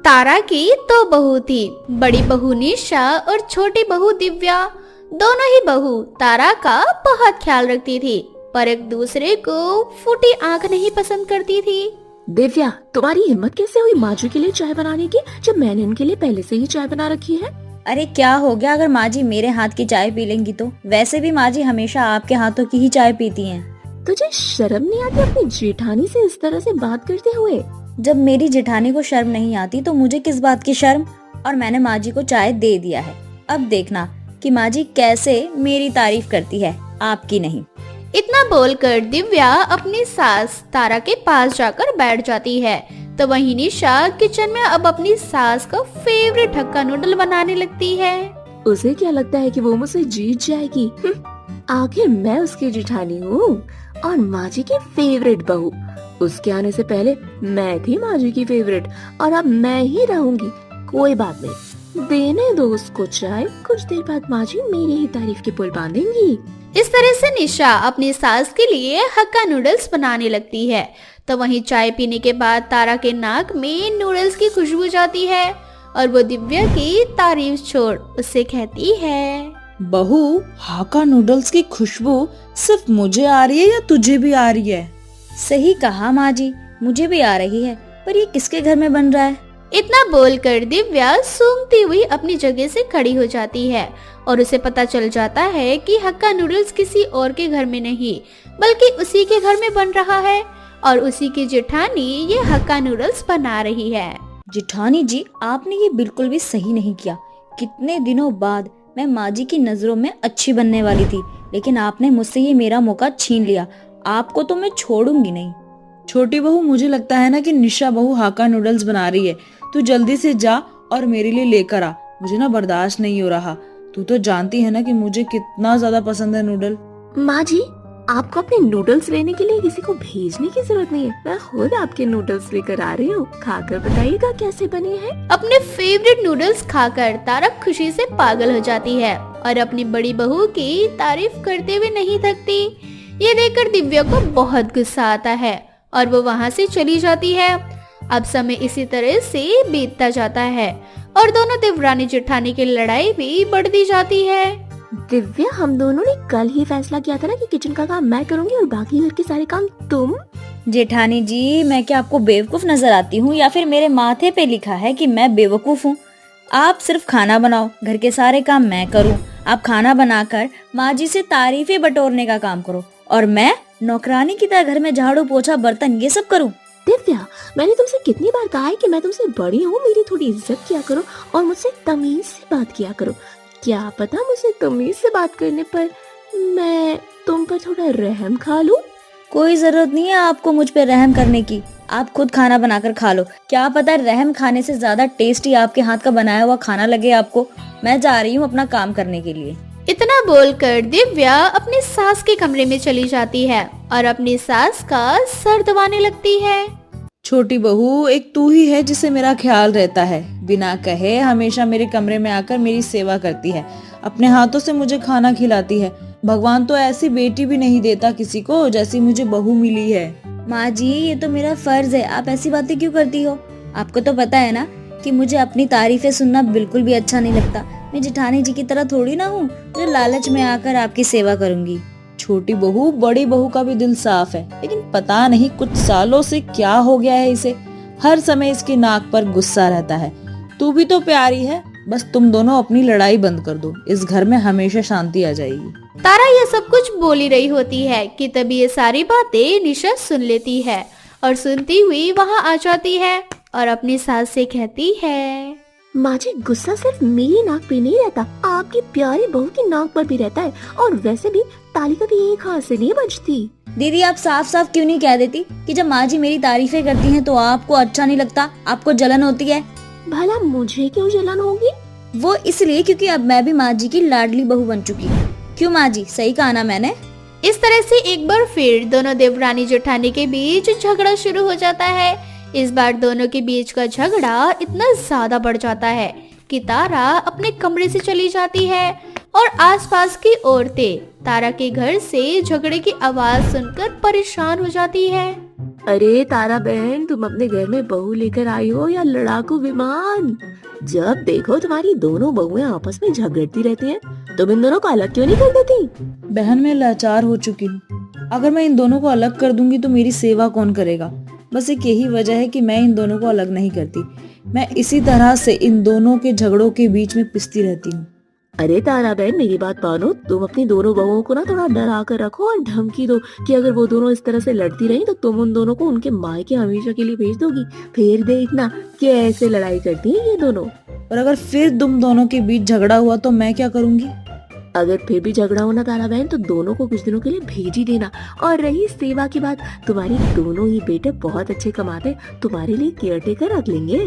तारा की दो बहू थी, बड़ी बहू निशा और छोटी बहू दिव्या। दोनों ही बहू तारा का बहुत ख्याल रखती थी, पर एक दूसरे को फूटी आंख नहीं पसंद करती थी। दिव्या, तुम्हारी हिम्मत कैसे हुई माजू के लिए चाय बनाने की, जब मैंने इनके लिए पहले से ही चाय बना रखी है। अरे क्या हो गया अगर माँ जी मेरे हाथ की चाय पी लेंगी तो? वैसे भी माँ जी हमेशा आपके हाथों की ही चाय पीती हैं। तुझे शर्म नहीं आती अपनी जेठानी से इस तरह से बात करते हुए? जब मेरी जेठानी को शर्म नहीं आती तो मुझे किस बात की शर्म? और मैंने माँ जी को चाय दे दिया है। अब देखना कि माँ जी कैसे मेरी तारीफ करती है, आपकी नहीं। इतना बोलकर दिव्या अपनी सास तारा के पास जाकर बैठ जाती है, तो वहीं निशा किचन में अब अपनी सास का फेवरेट हक्का नूडल बनाने लगती है। उसे क्या लगता है कि वो मुझसे जीत जाएगी? आखिर मैं उसकी जेठानी हूँ और माँ जी की फेवरेट बहू। उसके आने से पहले मैं थी माँ जी की फेवरेट और अब मैं ही रहूंगी। कोई बात नहीं, देने दो उसको चाय, कुछ देर बाद माँ जी मेरी ही तारीफ के पुल बांधेंगी। इस तरह से निशा अपनी सास के लिए हक्का नूडल्स बनाने लगती है, तो वहीं चाय पीने के बाद तारा के नाक में नूडल्स की खुशबू जाती है और वो दिव्या की तारीफ छोड़ उससे कहती है, बहू, हाका नूडल्स की खुशबू सिर्फ मुझे आ रही है या तुझे भी आ रही है? सही कहा माँ जी, मुझे भी आ रही है, पर ये किसके घर में बन रहा है? इतना बोलकर दिव्या सूंघती हुई अपनी जगह से खड़ी हो जाती है और उसे पता चल जाता है कि हक्का नूडल्स किसी और के घर में नहीं बल्कि उसी के घर में बन रहा है और उसी की जेठानी ये हक्का नूडल्स बना रही है। जेठानी जी, आपने ये बिल्कुल भी सही नहीं किया। कितने दिनों बाद मैं माँ जी की नजरों में अच्छी बनने वाली थी, लेकिन आपने मुझसे ये मेरा मौका छीन लिया। आपको तो मैं छोड़ूंगी नहीं। छोटी बहू, मुझे लगता है ना कि निशा बहू हाका नूडल्स बना रही है। तू जल्दी से जा और मेरे लिए लेकर आ। मुझे ना बर्दाश्त नहीं हो रहा। तू तो जानती है ना कि मुझे कितना ज्यादा पसंद है नूडल। माँ जी, आपको अपने नूडल्स लेने के लिए किसी को भेजने की जरूरत नहीं है। मैं खुद आपके नूडल्स लेकर आ रही हूँ। खाकर बताइएगा कैसे बने हैं। अपने फेवरेट नूडल्स खाकर तारा खुशी से पागल हो जाती है और अपनी बड़ी बहू की तारीफ करते हुए नहीं थकती। ये देखकर दिव्या को बहुत गुस्सा आता है और वो वहाँ से चली जाती है। अब समय इसी तरह से बीतता जाता है और दोनों देवरानी जेठानी की लड़ाई भी बढ़ती जाती है। दिव्या, हम दोनों ने कल ही फैसला किया था ना कि किचन का काम मैं करूंगी और बाकी घर के सारे काम तुम। जेठानी जी, मैं क्या आपको बेवकूफ नजर आती हूँ या फिर मेरे माथे पे लिखा है कि मैं बेवकूफ हूँ? आप सिर्फ खाना बनाओ, घर के सारे काम मैं करूँ। आप खाना बनाकर माँ जी से तारीफें बटोरने का काम करो और मैं नौकरानी की तरह घर में झाड़ू पोछा बर्तन ये सब करूँ। दिव्या, मैंने तुमसे कितनी बार कहा है कि मैं तुमसे बड़ी हूँ, मेरी थोड़ी इज्जत किया करो और मुझसे तमीज से बात किया करो। क्या पता मुझसे तमीज से बात करने पर मैं तुम पर थोड़ा रहम खा लूं। कोई जरूरत नहीं है आपको मुझ पे रहम करने की। आप खुद खाना बनाकर खा लो। क्या पता रहम खाने से ज्यादा टेस्टी आपके हाथ का बनाया हुआ खाना लगे आपको। मैं जा रही हूँ अपना काम करने के लिए। इतना बोलकर दिव्या अपनी सास के कमरे में चली जाती है और अपनी सास का सर दबाने लगती है। छोटी बहू, एक तू ही है जिसे मेरा ख्याल रहता है। बिना कहे हमेशा मेरे कमरे में आकर मेरी सेवा करती है, अपने हाथों से मुझे खाना खिलाती है। भगवान तो ऐसी बेटी भी नहीं देता किसी को जैसी मुझे बहू मिली है। माँ जी, ये तो मेरा फर्ज है। आप ऐसी बातें क्यों करती हो? आपको तो पता है ना कि मुझे अपनी तारीफें सुनना बिल्कुल भी अच्छा नहीं लगता। मैं जेठानी जी की तरह थोड़ी ना हूँ जो लालच में आकर आपकी सेवा करूंगी। छोटी बहू, बड़ी बहू का भी दिल साफ है, लेकिन पता नहीं कुछ सालों से क्या हो गया है इसे। हर समय इसकी नाक पर गुस्सा रहता है। तू भी तो प्यारी है, बस तुम दोनों अपनी लड़ाई बंद कर दो, इस घर में हमेशा शांति आ जाएगी। तारा ये सब कुछ बोल ही रही होती है कि तभी ये सारी बातें निशा सुन लेती है और सुनती हुई वहाँ आ जाती है और अपनी सास से कहती है, माँ जी, गुस्सा सिर्फ मेरी नाक पे नहीं रहता, आपकी प्यारी बहू की नाक पर भी रहता है। और वैसे भी ताली कभी एक हाथ से नहीं बजती। दीदी, आप साफ साफ क्यों नहीं कह देती कि जब माँ जी मेरी तारीफें करती हैं तो आपको अच्छा नहीं लगता, आपको जलन होती है? भला मुझे क्यों जलन होगी? वो इसलिए क्योंकि अब मैं भी माँ जी की लाडली बहू बन चुकी हूँ। क्यों माँ जी, सही कहा ना मैंने? इस तरह से एक बार फिर दोनों देवरानी जेठानी के बीच झगड़ा शुरू हो जाता है। इस बार दोनों के बीच का झगड़ा इतना ज्यादा बढ़ जाता है कि तारा अपने कमरे से चली जाती है और आसपास की औरतें तारा के घर से झगड़े की आवाज सुनकर परेशान हो जाती है। अरे तारा बहन, तुम अपने घर में बहू लेकर आई हो या लड़ाकू विमान? जब देखो तुम्हारी दोनों बहुएं आपस में झगड़ती रहती हैं। तुम इन दोनों को अलग क्यों नहीं कर देती? बहन, मैं लाचार हो चुकी हूँ। अगर मैं इन दोनों को अलग कर दूंगी तो मेरी सेवा कौन करेगा? बस एक यही वजह है कि मैं इन दोनों को अलग नहीं करती। मैं इसी तरह से इन दोनों के झगड़ों के बीच में पिसती रहती हूँ। अरे तारा बहन, मेरी बात मानो, तुम अपनी दोनों बहुओं को ना थोड़ा डरा कर रखो और धमकी दो कि अगर वो दोनों इस तरह से लड़ती रही तो तुम उन दोनों को उनके मायके हमेशा के लिए भेज दोगी। फिर देखना कैसे लड़ाई करती हैं ये दोनों। और अगर फिर तुम दोनों के बीच झगड़ा हुआ तो मैं क्या करूंगी? अगर फिर भी झगड़ा होना तारा बहन, तो दोनों को कुछ दिनों के लिए भेज ही देना। और रही सेवा की बात, तुम्हारी दोनों ही बेटे बहुत अच्छे कमाते, तुम्हारे लिए केयर टेकर रख लेंगे।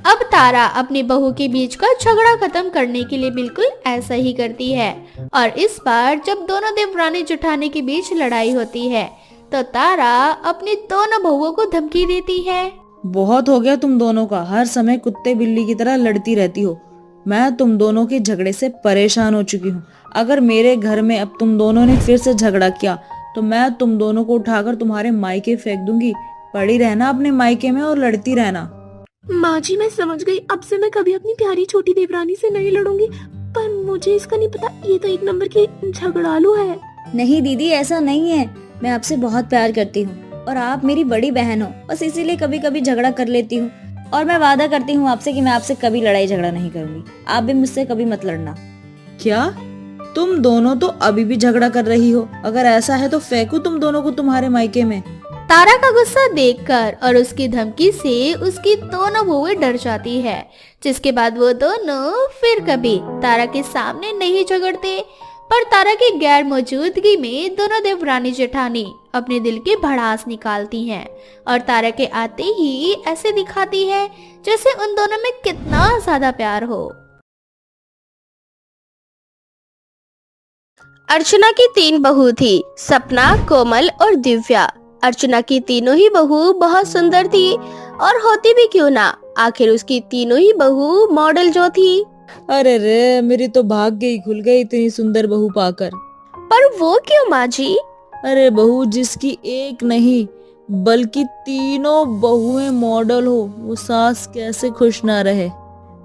अब तारा अपनी बहू के बीच का झगड़ा खत्म करने के लिए बिल्कुल ऐसा ही करती है। और इस बार जब दोनों देवरानी जेठानी के बीच लड़ाई होती है तो तारा अपनी दोनों बहुओं को धमकी देती है। बहुत हो गया तुम दोनों का, हर समय कुत्ते बिल्ली की तरह लड़ती रहती हो। मैं तुम दोनों के झगड़े से परेशान हो चुकी हूँ। अगर मेरे घर में अब तुम दोनों ने फिर से झगड़ा किया तो मैं तुम दोनों को उठाकर तुम्हारे मायके फेंक दूंगी। पड़ी रहना अपने मायके में और लड़ती रहना। माँ जी, मैं समझ गई। अब से मैं कभी अपनी प्यारी छोटी देवरानी से नहीं लड़ूंगी। पर मुझे इसका नहीं पता, ये तो एक नंबर की झगड़ालू है। नहीं दीदी, ऐसा नहीं है। मैं आपसे बहुत प्यार करती हूँ और आप मेरी बड़ी बहन हो, बस इसीलिए कभी कभी झगड़ा कर लेती हूँ। और मैं वादा करती हूँ आपसे कि मैं आपसे कभी लड़ाई झगड़ा नहीं करूंगी। आप भी मुझसे कभी मत लड़ना। क्या तुम दोनों तो अभी भी झगड़ा कर रही हो? अगर ऐसा है तो फेंकू तुम दोनों को तुम्हारे मायके में। तारा का गुस्सा देखकर और उसकी धमकी से उसकी दोनों बहुएं डर जाती है, जिसके बाद वो दोनों फिर कभी तारा के सामने नहीं झगड़ते। पर तारा की गैर मौजूदगी में दोनों देवरानी जेठानी अपने दिल की भड़ास निकालती हैं और तारा के आते ही ऐसे दिखाती है जैसे उन दोनों में कितना ज्यादा प्यार हो। अर्चना की 3 बहू थी, सपना, कोमल और दिव्या। अर्चना की तीनों ही बहू बहुत सुंदर थी और होती भी क्यों ना, आखिर उसकी तीनों ही बहू मॉडल जो थी। अरे रे, मेरी तो भाग्य ही खुल गई इतनी सुंदर बहू पाकर। पर वो क्यों माँ जी? अरे बहू जिसकी एक नहीं बल्कि तीनों बहुएं मॉडल हो, वो सास कैसे खुश ना रहे।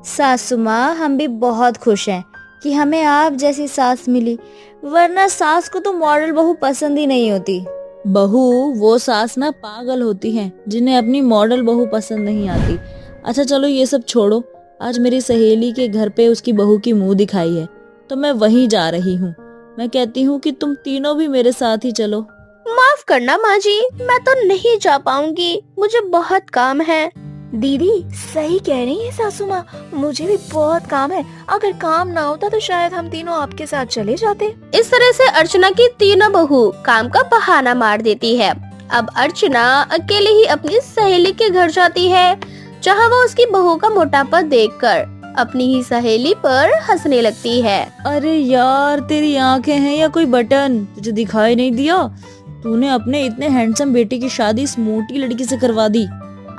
सासू माँ, हम भी बहुत खुश हैं कि हमें आप जैसी सास मिली, वरना सास को तो मॉडल बहू पसंद ही नहीं होती। बहू वो सास ना पागल होती हैं जिन्हें अपनी मॉडल बहू पसंद नहीं आती। अच्छा चलो ये सब छोड़ो, आज मेरी सहेली के घर पे उसकी बहू की मुंह दिखाई है तो मैं वहीं जा रही हूँ। मैं कहती हूँ कि तुम तीनों भी मेरे साथ ही चलो। माफ करना माँ जी, मैं तो नहीं जा पाऊंगी, मुझे बहुत काम है। दीदी सही कह रही है सासू माँ, मुझे भी बहुत काम है। अगर काम ना होता तो शायद हम तीनों आपके साथ चले जाते। इस तरह से अर्चना की तीनों बहू काम का बहाना मार देती है। अब अर्चना अकेले ही अपनी सहेली के घर जाती है, जहाँ वो उसकी बहू का मोटापा देखकर अपनी ही सहेली पर हंसने लगती है। अरे यार, तेरी आंखें हैं या कोई बटन? तुझे दिखाई नहीं दिया? तूने अपने इतने हैंडसम बेटे की शादी इस मोटी लड़की से करवा दी।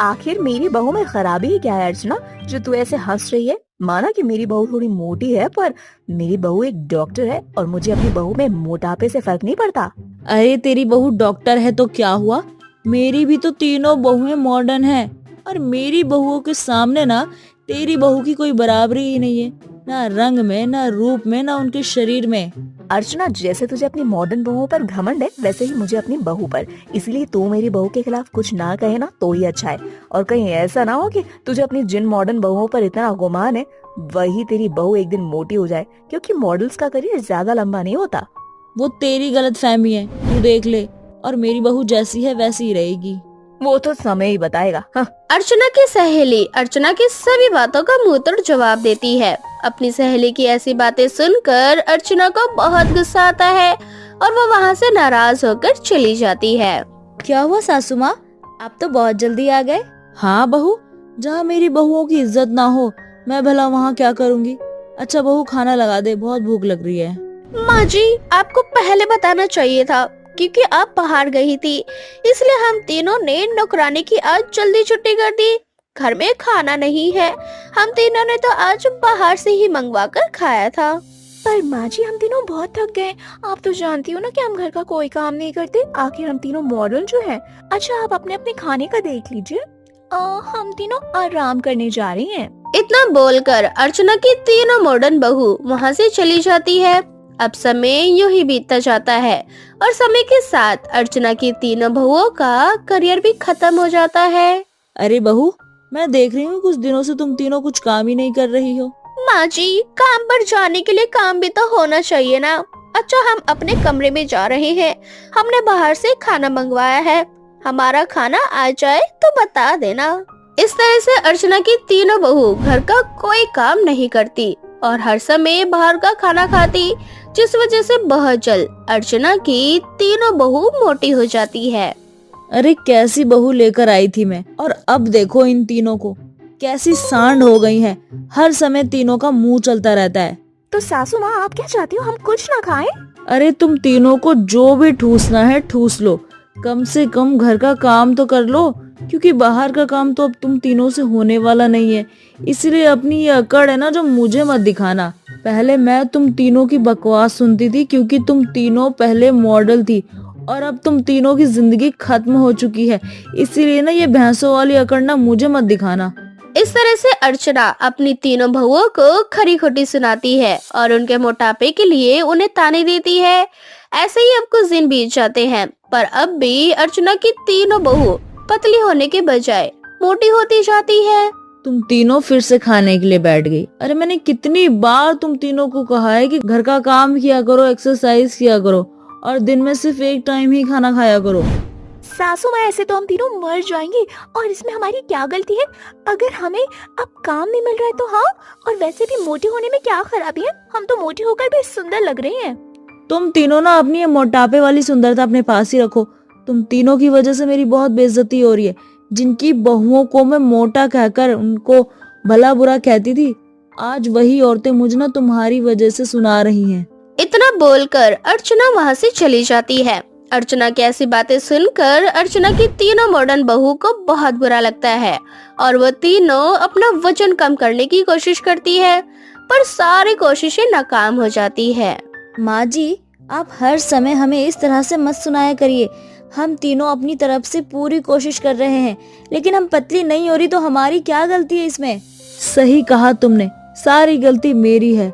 आखिर मेरी बहू में खराबी क्या है अर्चना, जो तू ऐसे हंस रही है? माना कि मेरी बहू थोड़ी मोटी है, पर मेरी बहू एक डॉक्टर है और मुझे अपनी बहू में मोटापे से फर्क नहीं पड़ता। अरे तेरी बहू डॉक्टर है तो क्या हुआ? मेरी भी तो तीनों बहुएं मॉडर्न हैं और मेरी बहुओं के सामने ना तेरी बहू की कोई बराबरी ही नहीं है, ना रंग में, ना रूप में, ना उनके शरीर में। अर्चना, जैसे तुझे अपनी मॉडर्न बहुओं पर घमंड है, वैसे ही मुझे अपनी बहू पर। इसलिए तू मेरी बहू के खिलाफ कुछ ना कहे ना तो ही अच्छा है। और कहीं ऐसा ना हो कि तुझे अपनी जिन मॉडर्न बहुओं पर इतना गुमान है वही तेरी बहू एक दिन मोटी हो जाए, क्योंकि मॉडल्स का करियर ज्यादा लंबा नहीं होता। वो तेरी गलतफहमी है, तू देख ले। और मेरी बहू जैसी है वैसी ही रहेगी। वो तो समय ही बताएगा। हाँ। अर्चना की सहेली अर्चना की सभी बातों का मुंह तोड़ जवाब देती है। अपनी सहेली की ऐसी बातें सुनकर अर्चना को बहुत गुस्सा आता है और वो वहाँ से नाराज होकर चली जाती है। क्या हुआ सासू माँ, आप तो बहुत जल्दी आ गए। हाँ बहू, जहाँ मेरी बहुओं की इज्जत ना हो मैं भला वहाँ क्या करूँगी। अच्छा बहू, खाना लगा दे, बहुत भूख लग रही है। माँ जी, आपको पहले बताना चाहिए था, क्योंकि आप बाहर गई थी, इसलिए हम तीनों ने नौकरानी की आज जल्दी छुट्टी कर दी। घर में खाना नहीं है, हम तीनों ने तो आज बाहर से ही मंगवा कर खाया था। पर माँ जी हम तीनों बहुत थक गए। आप तो जानती हो ना कि हम घर का कोई काम नहीं करते, आखिर हम तीनों मॉडल जो हैं। अच्छा आप अपने अपने खाने का देख लीजिए, हम तीनों आराम करने जा रही हैं। इतना बोलकर अर्चना की तीनों मॉडर्न बहू वहाँ से चली जाती है। अब समय यूं ही बीतता जाता है और समय के साथ अर्चना की तीनों बहुओं का करियर भी खत्म हो जाता है। अरे बहू, मैं देख रही हूँ कुछ दिनों से तुम तीनों कुछ काम ही नहीं कर रही हो। माँ जी, काम पर जाने के लिए काम भी तो होना चाहिए ना। अच्छा हम अपने कमरे में जा रहे हैं, हमने बाहर से खाना मंगवाया है, हमारा खाना आ जाए तो बता देना। इस तरह से अर्चना की तीनों बहू घर का कोई काम नहीं करती और हर समय बाहर का खाना खाती, जिस वजह से बहुत जल्द अर्चना की तीनों बहू मोटी हो जाती है। अरे कैसी बहू लेकर आई थी मैं, और अब देखो इन तीनों को, कैसी सांड हो गई हैं। हर समय तीनों का मुंह चलता रहता है। तो सासू माँ आप क्या चाहती हो, हम कुछ ना खाएं? अरे तुम तीनों को जो भी ठूसना है ठूस लो, कम से कम घर का काम तो कर लो, क्योंकि बाहर का काम तो अब तुम तीनों से होने वाला नहीं है। इसलिए अपनी ये अकड़ है ना जो मुझे मत दिखाना। पहले मैं तुम तीनों की बकवास सुनती थी, क्योंकि तुम तीनों पहले मॉडल थी, और अब तुम तीनों की जिंदगी खत्म हो चुकी है। इसीलिए ना ये भैंसों वाली अकड़ ना मुझे मत दिखाना। इस तरह से अर्चना अपनी तीनों बहुओं को खरी खोटी सुनाती है और उनके मोटापे के लिए उन्हें ताने देती है। ऐसे ही अब कुछ दिन बीत जाते हैं, पर अब भी अर्चना की तीनों बहू पतली होने के बजाय मोटी होती जाती है। तुम तीनों फिर से खाने के लिए बैठ गई। अरे मैंने कितनी बार तुम तीनों को कहा है कि घर का काम किया करो, एक्सरसाइज किया करो, और दिन में सिर्फ एक टाइम ही खाना खाया करो। सासू माँ ऐसे तो हम तीनों मर जाएंगे, और इसमें हमारी क्या गलती है? अगर हमें अब काम नहीं मिल रहा है तो हाँ, और वैसे भी मोटे होने में क्या खराबी है? हम तो मोटे होकर भी सुंदर लग रहे हैं। तुम तीनों ना अपनी ये मोटापे वाली सुंदरता अपने पास ही रखो। तुम तीनों की वजह से मेरी बहुत बेइज्जती हो रही है। जिनकी बहुओं को मैं मोटा कहकर उनको भला बुरा कहती थी, आज वही औरतें मुझे ना तुम्हारी वजह से सुना रही हैं। इतना बोलकर अर्चना वहाँ से चली जाती है। अर्चना की ऐसी बातें सुनकर अर्चना की तीनों मॉडर्न बहू को बहुत बुरा लगता है और वो तीनों अपना वजन कम करने की कोशिश करती है, पर सारी कोशिशें नाकाम हो जाती है। माँ जी, आप हर समय हमें इस तरह से मत सुनाया करिए। हम तीनों अपनी तरफ से पूरी कोशिश कर रहे हैं, लेकिन हम पतली नहीं हो रही, तो हमारी क्या गलती है इसमें? सही कहा तुमने, सारी गलती मेरी है।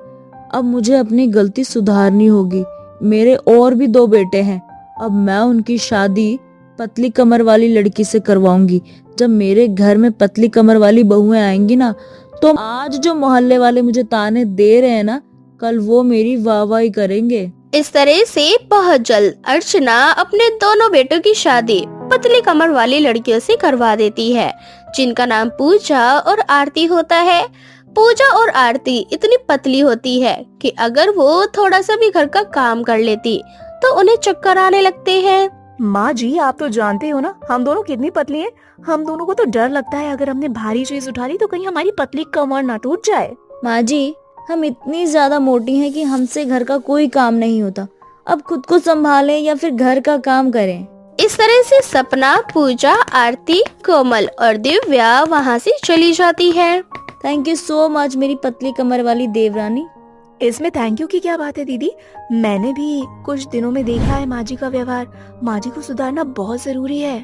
अब मुझे अपनी गलती सुधारनी होगी। मेरे और भी 2 बेटे हैं, अब मैं उनकी शादी पतली कमर वाली लड़की से करवाऊंगी। जब मेरे घर में पतली कमर वाली बहुएं आएंगी ना, तो आज जो मोहल्ले वाले मुझे ताने दे रहे हैं ना, कल वो मेरी वाहवाही करेंगे। इस तरह से बहुत जल्द अर्चना अपने दोनों बेटों की शादी पतली कमर वाली लड़कियों से करवा देती है, जिनका नाम पूजा और आरती होता है। पूजा और आरती इतनी पतली होती है कि अगर वो थोड़ा सा भी घर का काम कर लेती तो उन्हें चक्कर आने लगते हैं। माँ जी आप तो जानते हो ना हम दोनों कितनी पतली हैं। हम दोनों को तो डर लगता है अगर हमने भारी चीज उठा ली तो कहीं हमारी पतली कमर ना टूट जाए। माँ जी, हम इतनी ज्यादा मोटी हैं कि हमसे घर का कोई काम नहीं होता। अब खुद को संभालें या फिर घर का काम करें। इस तरह से सपना, पूजा, आरती, कोमल और दिव्या वहाँ से चली जाती है। थैंक यू सो मच मेरी पतली कमर वाली देवरानी। इसमें थैंक यू की क्या बात है दीदी? मैंने भी कुछ दिनों में देखा है माँ जी का व्यवहार। माँ जी को सुधारना बहुत जरूरी है।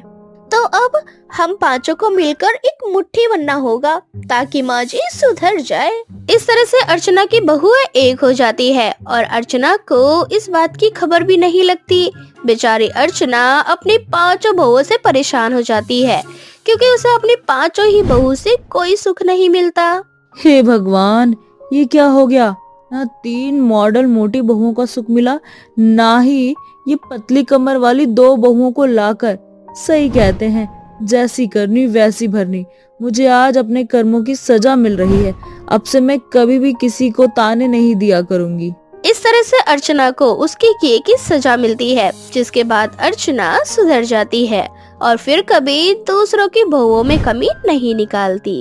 तो अब हम पांचों को मिलकर एक मुट्ठी बनना होगा ताकि माँ जी सुधर जाए। इस तरह से अर्चना की बहुएं एक हो जाती है और अर्चना को इस बात की खबर भी नहीं लगती। बेचारी अर्चना अपनी 5 बहुओं से परेशान हो जाती है क्योंकि उसे अपनी 5 ही बहू से कोई सुख नहीं मिलता। हे भगवान, ये क्या हो गया? ना 3 मॉडल मोटी बहुओं का सुख मिला, ना ही ये पतली कमर वाली 2 बहुओं को लाकर। सही कहते हैं, जैसी करनी वैसी भरनी। मुझे आज अपने कर्मों की सजा मिल रही है। अब से मैं कभी भी किसी को ताने नहीं दिया करूंगी। इस तरह से अर्चना को उसके किए की सजा मिलती है, जिसके बाद अर्चना सुधर जाती है और फिर कभी दूसरों की बहुओं में कमी नहीं निकालती।